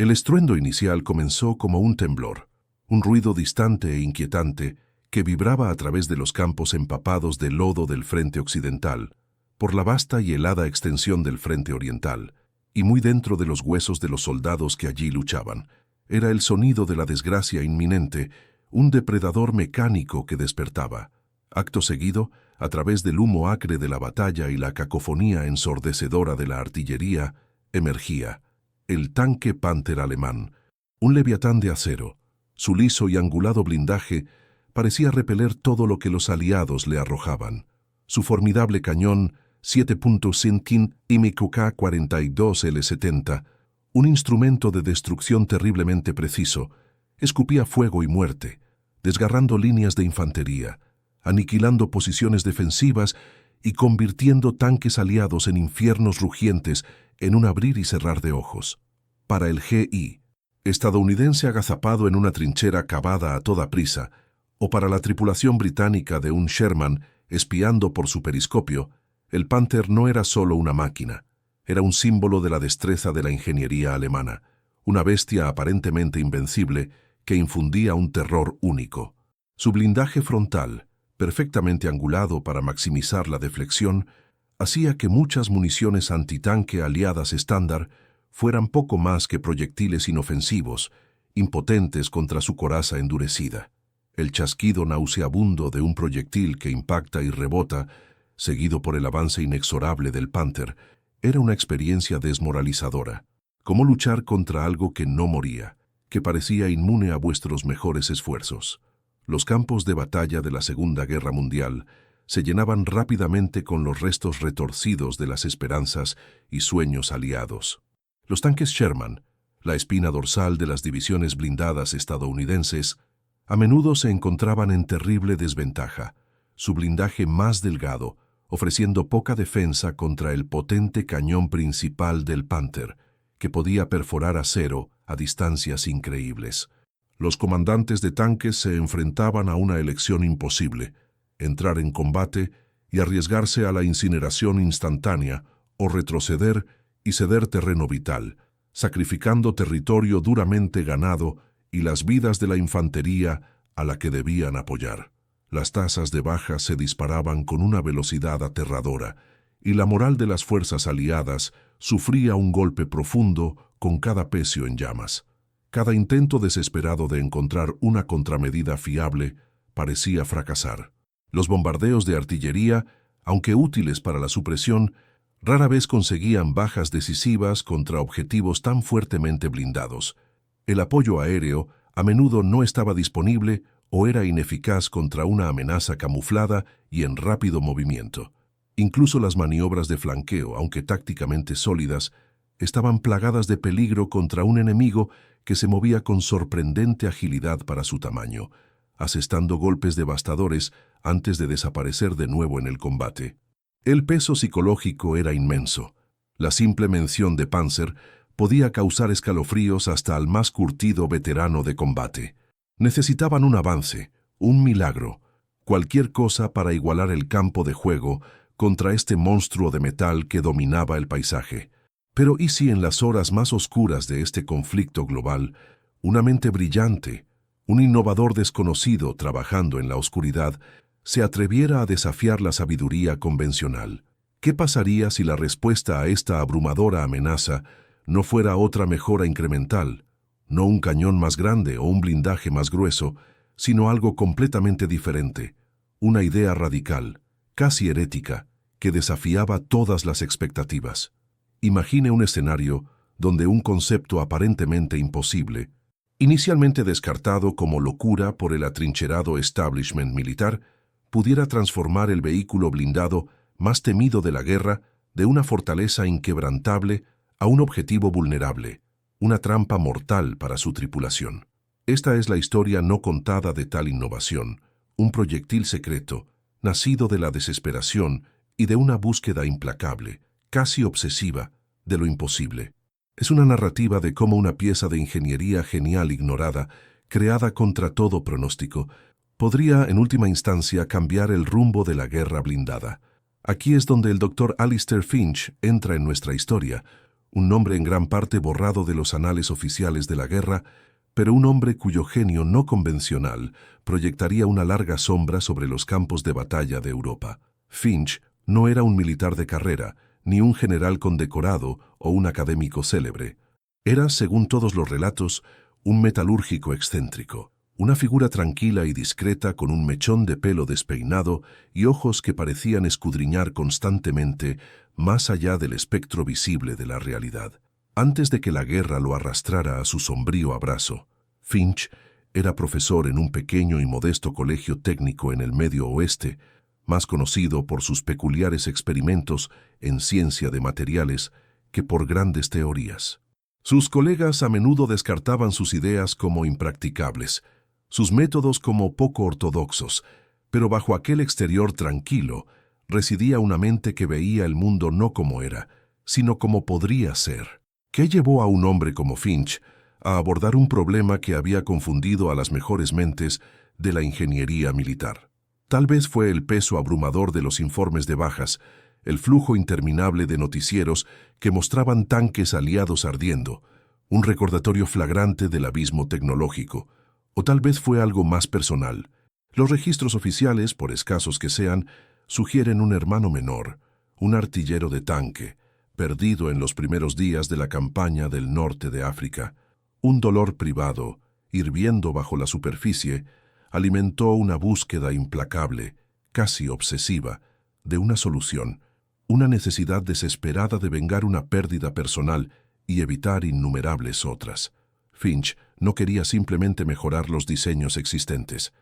El estruendo inicial comenzó como un temblor, un ruido distante e inquietante que vibraba a través de los campos empapados de lodo del frente occidental, por la vasta y helada extensión del frente oriental, y muy dentro de los huesos de los soldados que allí luchaban. Era el sonido de la desgracia inminente, un depredador mecánico que despertaba. Acto seguido, a través del humo acre de la batalla y la cacofonía ensordecedora de la artillería, emergía el tanque Panther alemán, un leviatán de acero. Su liso y angulado blindaje parecía repeler todo lo que los aliados le arrojaban. Su formidable cañón 7.5 MKK-42 L70, un instrumento de destrucción terriblemente preciso, escupía fuego y muerte, desgarrando líneas de infantería, aniquilando posiciones defensivas y convirtiendo tanques aliados en infiernos rugientes en un abrir y cerrar de ojos. Para el GI estadounidense agazapado en una trinchera cavada a toda prisa, o para la tripulación británica de un Sherman espiando por su periscopio, el Panther no era solo una máquina, era un símbolo de la destreza de la ingeniería alemana, una bestia aparentemente invencible que infundía un terror único. Su blindaje frontal, perfectamente angulado para maximizar la deflexión, hacía que muchas municiones antitanque aliadas estándar fueran poco más que proyectiles inofensivos, impotentes contra su coraza endurecida. El chasquido nauseabundo de un proyectil que impacta y rebota, seguido por el avance inexorable del Panther, era una experiencia desmoralizadora. Como luchar contra algo que no moría, que parecía inmune a vuestros mejores esfuerzos. Los campos de batalla de la Segunda Guerra Mundial se llenaban rápidamente con los restos retorcidos de las esperanzas y sueños aliados. Los tanques Sherman, la espina dorsal de las divisiones blindadas estadounidenses, a menudo se encontraban en terrible desventaja, su blindaje más delgado, ofreciendo poca defensa contra el potente cañón principal del Panther, que podía perforar acero a distancias increíbles. Los comandantes de tanques se enfrentaban a una elección imposible: entrar en combate y arriesgarse a la incineración instantánea, o retroceder y ceder terreno vital, sacrificando territorio duramente ganado y las vidas de la infantería a la que debían apoyar. Las tasas de bajas se disparaban con una velocidad aterradora, y la moral de las fuerzas aliadas sufría un golpe profundo con cada pecio en llamas. Cada intento desesperado de encontrar una contramedida fiable parecía fracasar. Los bombardeos de artillería, aunque útiles para la supresión, rara vez conseguían bajas decisivas contra objetivos tan fuertemente blindados. El apoyo aéreo a menudo no estaba disponible o era ineficaz contra una amenaza camuflada y en rápido movimiento. Incluso las maniobras de flanqueo, aunque tácticamente sólidas, estaban plagadas de peligro contra un enemigo que se movía con sorprendente agilidad para su tamaño, asestando golpes devastadores antes de desaparecer de nuevo en el combate. El peso psicológico era inmenso. La simple mención de Panzer podía causar escalofríos hasta al más curtido veterano de combate. Necesitaban un avance, un milagro, cualquier cosa para igualar el campo de juego contra este monstruo de metal que dominaba el paisaje. Pero ¿y si en las horas más oscuras de este conflicto global, una mente brillante, un innovador desconocido trabajando en la oscuridad, se atreviera a desafiar la sabiduría convencional? ¿Qué pasaría si la respuesta a esta abrumadora amenaza no fuera otra mejora incremental, no un cañón más grande o un blindaje más grueso, sino algo completamente diferente, una idea radical, casi herética, que desafiaba todas las expectativas? Imagine un escenario donde un concepto aparentemente imposible, inicialmente descartado como locura por el atrincherado establishment militar, pudiera transformar el vehículo blindado más temido de la guerra de una fortaleza inquebrantable a un objetivo vulnerable, una trampa mortal para su tripulación. Esta es la historia no contada de tal innovación, un proyectil secreto, nacido de la desesperación y de una búsqueda implacable, casi obsesiva, de lo imposible. Es una narrativa de cómo una pieza de ingeniería genial ignorada, creada contra todo pronóstico, podría en última instancia cambiar el rumbo de la guerra blindada. Aquí es donde el Dr. Alistair Finch entra en nuestra historia, un nombre en gran parte borrado de los anales oficiales de la guerra, pero un hombre cuyo genio no convencional proyectaría una larga sombra sobre los campos de batalla de Europa. Finch no era un militar de carrera, ni un general condecorado o un académico célebre. Era, según todos los relatos, un metalúrgico excéntrico, una figura tranquila y discreta con un mechón de pelo despeinado y ojos que parecían escudriñar constantemente más allá del espectro visible de la realidad. Antes de que la guerra lo arrastrara a su sombrío abrazo, Finch era profesor en un pequeño y modesto colegio técnico en el Medio Oeste, más conocido por sus peculiares experimentos en ciencia de materiales que por grandes teorías. Sus colegas a menudo descartaban sus ideas como impracticables, sus métodos como poco ortodoxos, pero bajo aquel exterior tranquilo residía una mente que veía el mundo no como era, sino como podría ser. ¿Qué llevó a un hombre como Finch a abordar un problema que había confundido a las mejores mentes de la ingeniería militar? Tal vez fue el peso abrumador de los informes de bajas, el flujo interminable de noticieros que mostraban tanques aliados ardiendo, un recordatorio flagrante del abismo tecnológico, o tal vez fue algo más personal. Los registros oficiales, por escasos que sean, sugieren un hermano menor, un artillero de tanque, perdido en los primeros días de la campaña del norte de África. Un dolor privado, hirviendo bajo la superficie, alimentó una búsqueda implacable, casi obsesiva, de una solución, una necesidad desesperada de vengar una pérdida personal y evitar innumerables otras. Finch no quería simplemente mejorar los diseños existentes,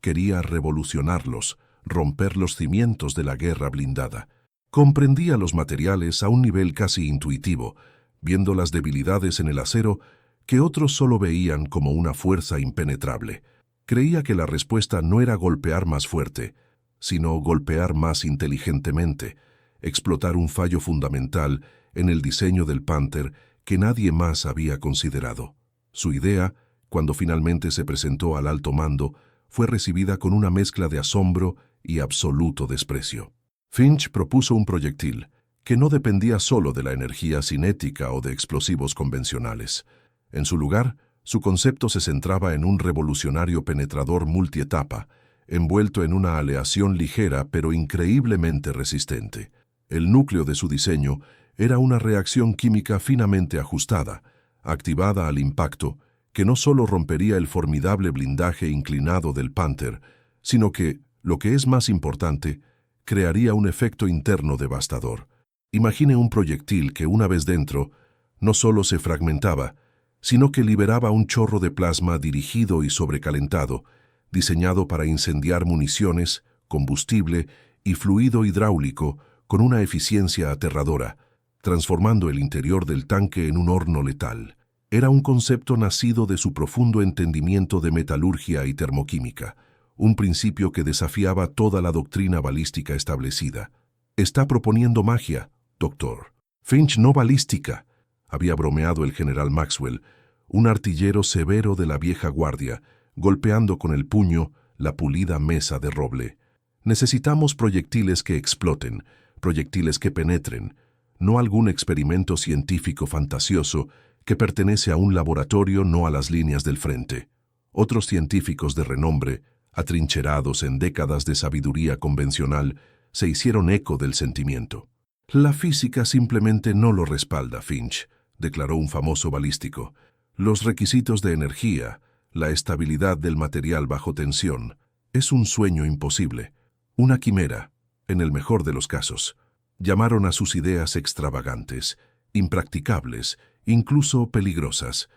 quería revolucionarlos, romper los cimientos de la guerra blindada. Comprendía los materiales a un nivel casi intuitivo, viendo las debilidades en el acero que otros solo veían como una fuerza impenetrable. Creía que la respuesta no era golpear más fuerte, sino golpear más inteligentemente, explotar un fallo fundamental en el diseño del Panther que nadie más había considerado. Su idea, cuando finalmente se presentó al alto mando, fue recibida con una mezcla de asombro y absoluto desprecio. Finch propuso un proyectil que no dependía solo de la energía cinética o de explosivos convencionales. En su lugar, su concepto se centraba en un revolucionario penetrador multietapa, envuelto en una aleación ligera pero increíblemente resistente. El núcleo de su diseño era una reacción química finamente ajustada, activada al impacto, que no solo rompería el formidable blindaje inclinado del Panther, sino que, lo que es más importante, crearía un efecto interno devastador. Imagine un proyectil que, una vez dentro, no solo se fragmentaba, sino que liberaba un chorro de plasma dirigido y sobrecalentado, diseñado para incendiar municiones, combustible y fluido hidráulico con una eficiencia aterradora, transformando el interior del tanque en un horno letal. Era un concepto nacido de su profundo entendimiento de metalurgia y termoquímica, un principio que desafiaba toda la doctrina balística establecida. «Está proponiendo magia, doctor». «Finch, no balística», había bromeado el general Maxwell, un artillero severo de la vieja guardia, golpeando con el puño la pulida mesa de roble. «Necesitamos proyectiles que exploten, proyectiles que penetren, no algún experimento científico fantasioso que pertenece a un laboratorio, no a las líneas del frente». Otros científicos de renombre, atrincherados en décadas de sabiduría convencional, se hicieron eco del sentimiento. «La física simplemente no lo respalda, Finch», declaró un famoso balístico. «Los requisitos de energía, la estabilidad del material bajo tensión, es un sueño imposible, una quimera, en el mejor de los casos». Llamaron a sus ideas extravagantes, impracticables, incluso peligrosas.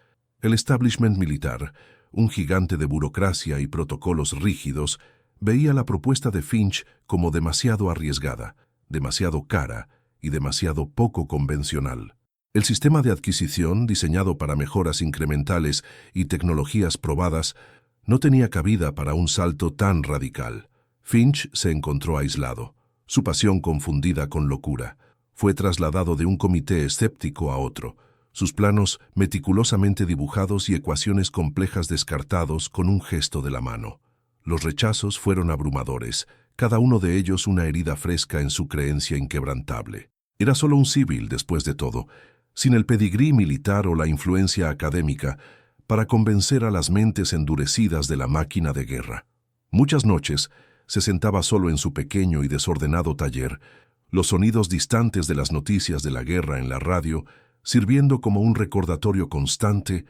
El establishment militar, un gigante de burocracia y protocolos rígidos, veía la propuesta de Finch como demasiado arriesgada, demasiado cara y demasiado poco convencional. El sistema de adquisición, diseñado para mejoras incrementales y tecnologías probadas, no tenía cabida para un salto tan radical. Finch se encontró aislado, su pasión confundida con locura. Fue trasladado de un comité escéptico a otro, sus planos meticulosamente dibujados y ecuaciones complejas descartados con un gesto de la mano. Los rechazos fueron abrumadores, cada uno de ellos una herida fresca en su creencia inquebrantable. Era solo un civil, después de todo, sin el pedigrí militar o la influencia académica, para convencer a las mentes endurecidas de la máquina de guerra. Muchas noches se sentaba solo en su pequeño y desordenado taller, los sonidos distantes de las noticias de la guerra en la radio sirviendo como un recordatorio constante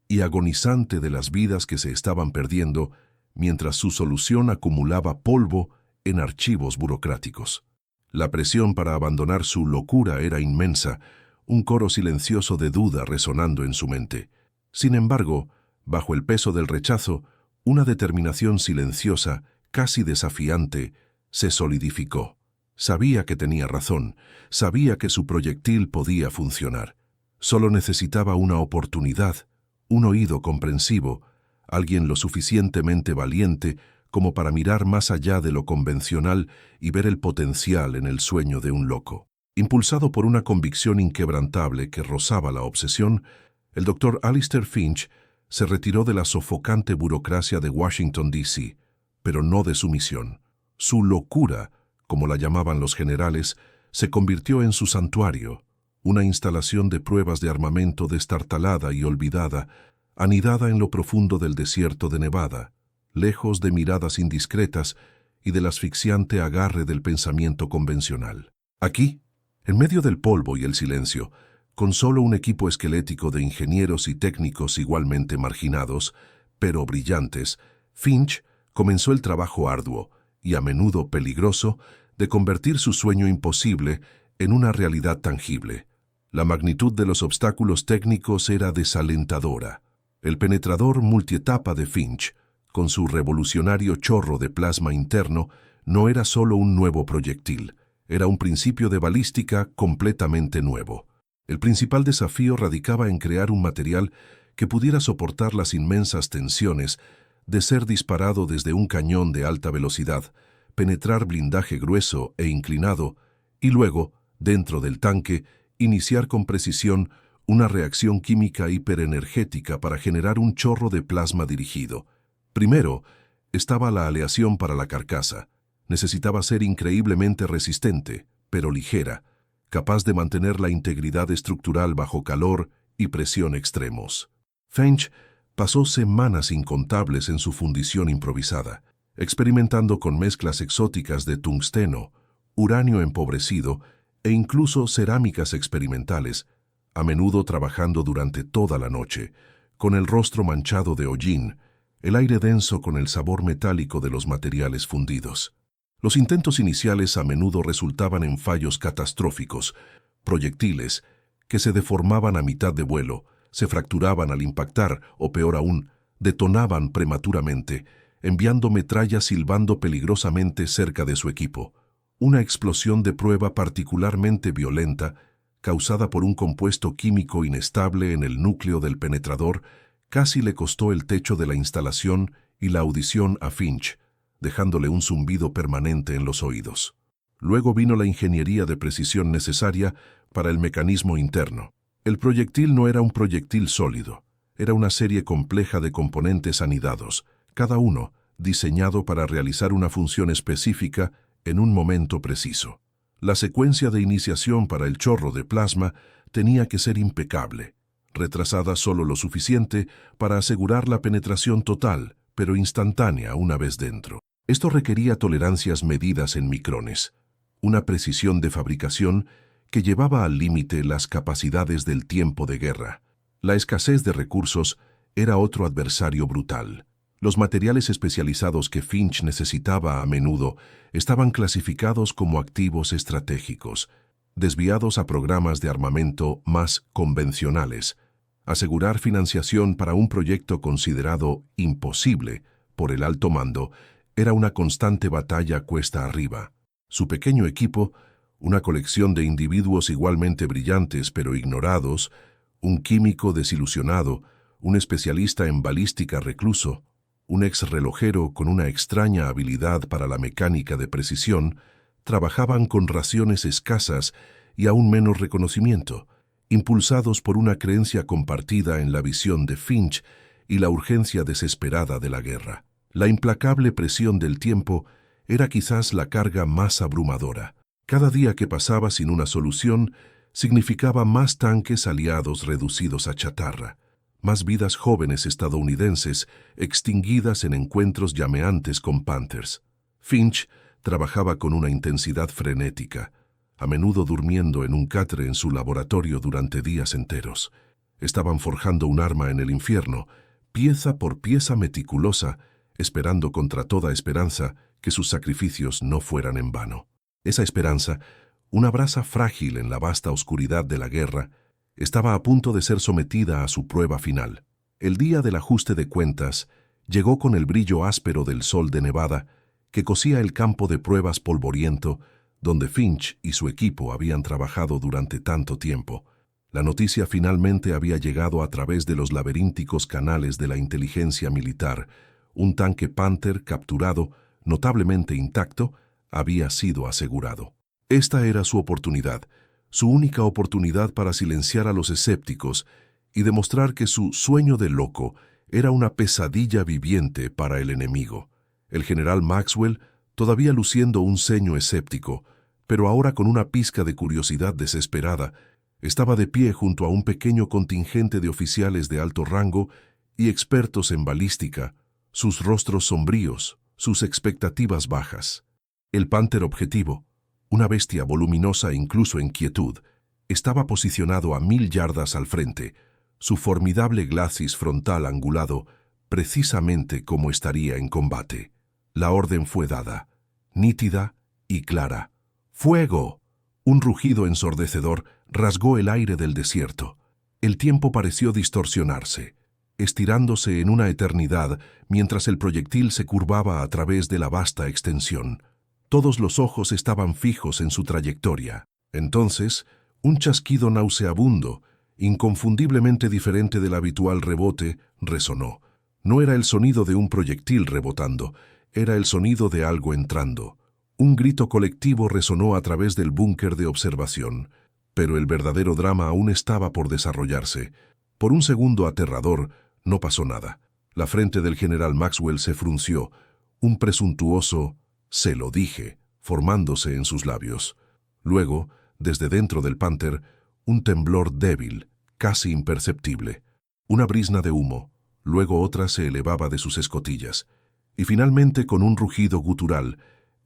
y agonizante de las vidas que se estaban perdiendo mientras su solución acumulaba polvo en archivos burocráticos. La presión para abandonar su locura era inmensa, un coro silencioso de duda resonando en su mente. Sin embargo, bajo el peso del rechazo, una determinación silenciosa, casi desafiante, se solidificó. Sabía que tenía razón, sabía que su proyectil podía funcionar. Solo necesitaba una oportunidad, un oído comprensivo, alguien lo suficientemente valiente como para mirar más allá de lo convencional y ver el potencial en el sueño de un loco. Impulsado por una convicción inquebrantable que rozaba la obsesión, el Dr. Alistair Finch se retiró de la sofocante burocracia de Washington, D.C., pero no de su misión. Su locura, como la llamaban los generales, se convirtió en su santuario, una instalación de pruebas de armamento destartalada y olvidada, anidada en lo profundo del desierto de Nevada, lejos de miradas indiscretas y del asfixiante agarre del pensamiento convencional. Aquí, en medio del polvo y el silencio, con solo un equipo esquelético de ingenieros y técnicos igualmente marginados, pero brillantes, Finch comenzó el trabajo arduo y a menudo peligroso de convertir su sueño imposible en una realidad tangible. La magnitud de los obstáculos técnicos era desalentadora. El penetrador multietapa de Finch, con su revolucionario chorro de plasma interno, no era solo un nuevo proyectil, era un principio de balística completamente nuevo. El principal desafío radicaba en crear un material que pudiera soportar las inmensas tensiones de ser disparado desde un cañón de alta velocidad, penetrar blindaje grueso e inclinado, y luego, dentro del tanque, iniciar con precisión una reacción química hiperenergética para generar un chorro de plasma dirigido. Primero, estaba la aleación para la carcasa. Necesitaba ser increíblemente resistente, pero ligera, capaz de mantener la integridad estructural bajo calor y presión extremos. Finch pasó semanas incontables en su fundición improvisada, experimentando con mezclas exóticas de tungsteno, uranio empobrecido e incluso cerámicas experimentales, a menudo trabajando durante toda la noche, con el rostro manchado de hollín, el aire denso con el sabor metálico de los materiales fundidos. Los intentos iniciales a menudo resultaban en fallos catastróficos, proyectiles que se deformaban a mitad de vuelo, se fracturaban al impactar o, peor aún, detonaban prematuramente, enviando metrallas silbando peligrosamente cerca de su equipo. Una explosión de prueba particularmente violenta, causada por un compuesto químico inestable en el núcleo del penetrador, casi le costó el techo de la instalación y la audición a Finch, dejándole un zumbido permanente en los oídos. Luego vino la ingeniería de precisión necesaria para el mecanismo interno. El proyectil no era un proyectil sólido, era una serie compleja de componentes anidados, cada uno diseñado para realizar una función específica en un momento preciso. La secuencia de iniciación para el chorro de plasma tenía que ser impecable, retrasada solo lo suficiente para asegurar la penetración total, pero instantánea una vez dentro. Esto requería tolerancias medidas en micrones, una precisión de fabricación que llevaba al límite las capacidades del tiempo de guerra. La escasez de recursos era otro adversario brutal. Los materiales especializados que Finch necesitaba a menudo estaban clasificados como activos estratégicos, desviados a programas de armamento más convencionales. Asegurar financiación para un proyecto considerado imposible por el alto mando era una constante batalla cuesta arriba. Su pequeño equipo, una colección de individuos igualmente brillantes pero ignorados, un químico desilusionado, un especialista en balística recluso, un ex-relojero con una extraña habilidad para la mecánica de precisión, trabajaban con raciones escasas y aún menos reconocimiento, impulsados por una creencia compartida en la visión de Finch y la urgencia desesperada de la guerra. La implacable presión del tiempo era quizás la carga más abrumadora. Cada día que pasaba sin una solución significaba más tanques aliados reducidos a chatarra, más vidas jóvenes estadounidenses extinguidas en encuentros llameantes con Panthers. Finch trabajaba con una intensidad frenética, a menudo durmiendo en un catre en su laboratorio durante días enteros. Estaban forjando un arma en el infierno, pieza por pieza meticulosa, esperando contra toda esperanza que sus sacrificios no fueran en vano. Esa esperanza, una brasa frágil en la vasta oscuridad de la guerra, estaba a punto de ser sometida a su prueba final. El día del ajuste de cuentas llegó con el brillo áspero del sol de Nevada que cosía el campo de pruebas polvoriento donde Finch y su equipo habían trabajado durante tanto tiempo. La noticia finalmente había llegado a través de los laberínticos canales de la inteligencia militar. Un tanque Panther capturado, notablemente intacto, había sido asegurado. Esta era su oportunidad, su única oportunidad para silenciar a los escépticos y demostrar que su sueño de loco era una pesadilla viviente para el enemigo. El general Maxwell, todavía luciendo un ceño escéptico, pero ahora con una pizca de curiosidad desesperada, estaba de pie junto a un pequeño contingente de oficiales de alto rango y expertos en balística, sus rostros sombríos, sus expectativas bajas. El Panther objetivo, una bestia voluminosa incluso en quietud, estaba posicionado a 1000 yardas al frente, su formidable glacis frontal angulado, precisamente como estaría en combate. La orden fue dada, nítida y clara. ¡Fuego! Un rugido ensordecedor rasgó el aire del desierto. El tiempo pareció distorsionarse, estirándose en una eternidad mientras el proyectil se curvaba a través de la vasta extensión. Todos los ojos estaban fijos en su trayectoria. Entonces, un chasquido nauseabundo, inconfundiblemente diferente del habitual rebote, resonó. No era el sonido de un proyectil rebotando, era el sonido de algo entrando. Un grito colectivo resonó a través del búnker de observación, pero el verdadero drama aún estaba por desarrollarse. Por un segundo aterrador, no pasó nada. La frente del general Maxwell se frunció, un presuntuoso «se lo dije» formándose en sus labios. Luego, desde dentro del Panther, un temblor débil, casi imperceptible. Una brizna de humo, luego otra se elevaba de sus escotillas, y finalmente con un rugido gutural,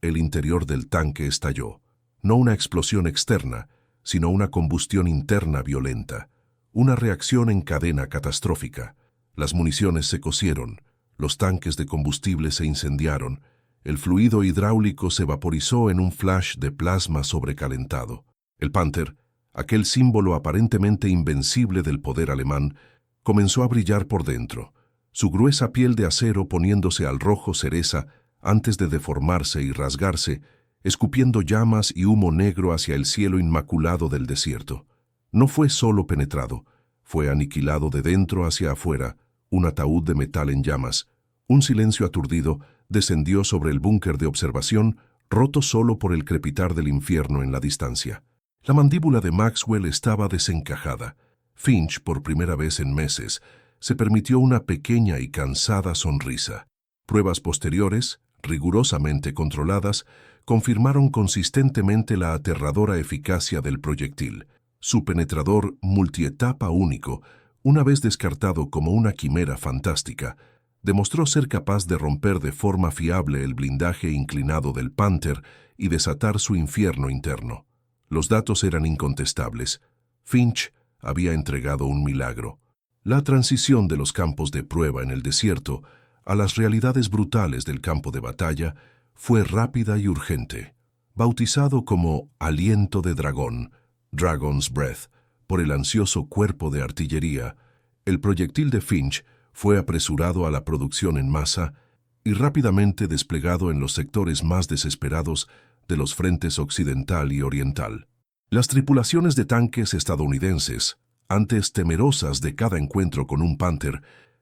el interior del tanque estalló. No una explosión externa, sino una combustión interna violenta. Una reacción en cadena catastrófica. Las municiones se cocieron, los tanques de combustible se incendiaron, el fluido hidráulico se vaporizó en un flash de plasma sobrecalentado. El Panther, aquel símbolo aparentemente invencible del poder alemán, comenzó a brillar por dentro, su gruesa piel de acero poniéndose al rojo cereza antes de deformarse y rasgarse, escupiendo llamas y humo negro hacia el cielo inmaculado del desierto. No fue solo penetrado, fue aniquilado de dentro hacia afuera, un ataúd de metal en llamas. Un silencio aturdido descendió sobre el búnker de observación, roto solo por el crepitar del infierno en la distancia. La mandíbula de Maxwell estaba desencajada. Finch, por primera vez en meses, se permitió una pequeña y cansada sonrisa. Pruebas posteriores, rigurosamente controladas, confirmaron consistentemente la aterradora eficacia del proyectil. Su penetrador multietapa único, una vez descartado como una quimera fantástica, demostró ser capaz de romper de forma fiable el blindaje inclinado del Panther y desatar su infierno interno. Los datos eran incontestables. Finch había entregado un milagro. La transición de los campos de prueba en el desierto a las realidades brutales del campo de batalla fue rápida y urgente. Bautizado como Aliento de Dragón, Dragon's Breath, por el ansioso cuerpo de artillería, el proyectil de Finch fue apresurado a la producción en masa y rápidamente desplegado en los sectores más desesperados de los frentes occidental y oriental. Las tripulaciones de tanques estadounidenses, antes temerosas de cada encuentro con un Panther,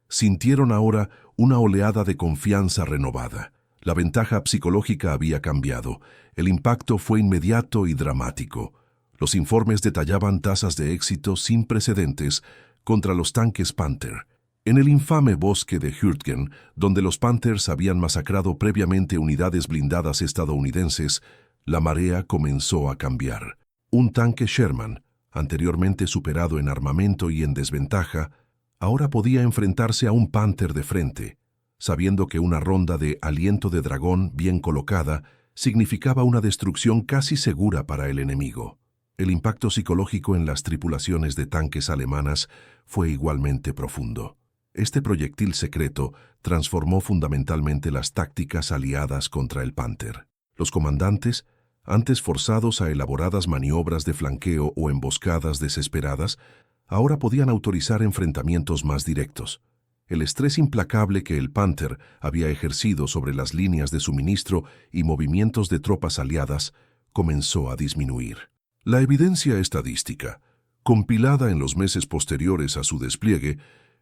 sintieron ahora una oleada de confianza renovada. La ventaja psicológica había cambiado. El impacto fue inmediato y dramático. Los informes detallaban tasas de éxito sin precedentes contra los tanques Panther. En el infame bosque de Hürtgen, donde los Panthers habían masacrado previamente unidades blindadas estadounidenses, la marea comenzó a cambiar. Un tanque Sherman, anteriormente superado en armamento y en desventaja, ahora podía enfrentarse a un Panther de frente, sabiendo que una ronda de aliento de dragón bien colocada significaba una destrucción casi segura para el enemigo. El impacto psicológico en las tripulaciones de tanques alemanas fue igualmente profundo. Este proyectil secreto transformó fundamentalmente las tácticas aliadas contra el Panther. Los comandantes, antes forzados a elaboradas maniobras de flanqueo o emboscadas desesperadas, ahora podían autorizar enfrentamientos más directos. El estrés implacable que el Panther había ejercido sobre las líneas de suministro y movimientos de tropas aliadas comenzó a disminuir. La evidencia estadística, compilada en los meses posteriores a su despliegue,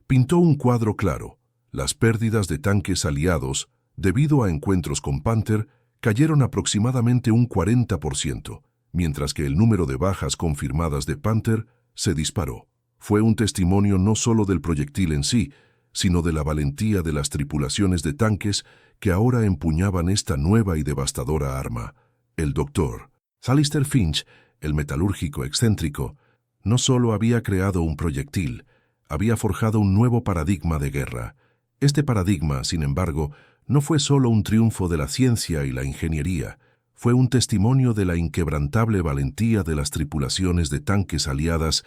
pintó un cuadro claro. Las pérdidas de tanques aliados, debido a encuentros con Panther, cayeron aproximadamente un 40%, mientras que el número de bajas confirmadas de Panther se disparó. Fue un testimonio no solo del proyectil en sí, sino de la valentía de las tripulaciones de tanques que ahora empuñaban esta nueva y devastadora arma. El doctor Alistair Finch, el metalúrgico excéntrico, no solo había creado un proyectil, había forjado un nuevo paradigma de guerra. Este paradigma, sin embargo, no fue solo un triunfo de la ciencia y la ingeniería, fue un testimonio de la inquebrantable valentía de las tripulaciones de tanques aliadas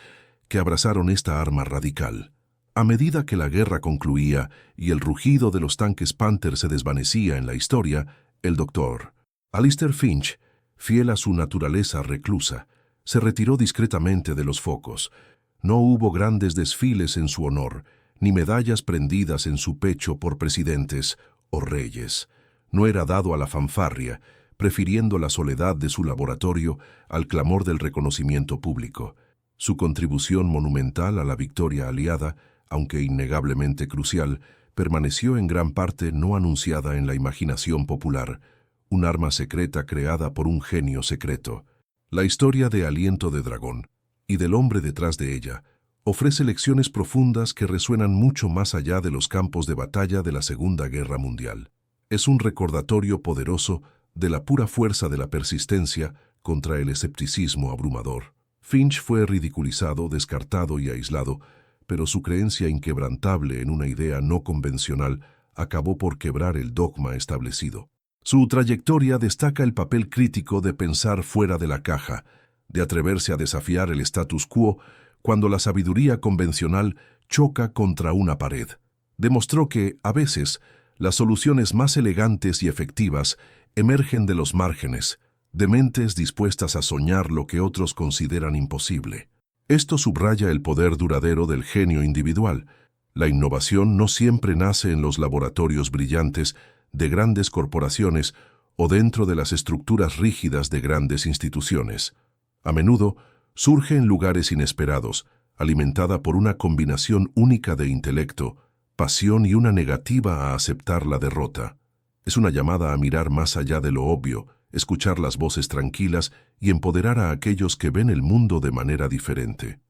que abrazaron esta arma radical. A medida que la guerra concluía y el rugido de los tanques Panther se desvanecía en la historia, el doctor Alistair Finch, fiel a su naturaleza reclusa, se retiró discretamente de los focos. No hubo grandes desfiles en su honor, ni medallas prendidas en su pecho por presidentes o reyes. No era dado a la fanfarria, prefiriendo la soledad de su laboratorio al clamor del reconocimiento público. Su contribución monumental a la victoria aliada, aunque innegablemente crucial, permaneció en gran parte no anunciada en la imaginación popular, un arma secreta creada por un genio secreto. La historia de Aliento de Dragón y del hombre detrás de ella ofrece lecciones profundas que resuenan mucho más allá de los campos de batalla de la Segunda Guerra Mundial. Es un recordatorio poderoso de la pura fuerza de la persistencia contra el escepticismo abrumador. Finch fue ridiculizado, descartado y aislado, pero su creencia inquebrantable en una idea no convencional acabó por quebrar el dogma establecido. Su trayectoria destaca el papel crítico de pensar fuera de la caja, de atreverse a desafiar el status quo cuando la sabiduría convencional choca contra una pared. Demostró que, a veces, las soluciones más elegantes y efectivas emergen de los márgenes, de mentes dispuestas a soñar lo que otros consideran imposible. Esto subraya el poder duradero del genio individual. La innovación no siempre nace en los laboratorios brillantes de grandes corporaciones o dentro de las estructuras rígidas de grandes instituciones. A menudo surge en lugares inesperados, alimentada por una combinación única de intelecto, pasión y una negativa a aceptar la derrota. Es una llamada a mirar más allá de lo obvio, escuchar las voces tranquilas y empoderar a aquellos que ven el mundo de manera diferente.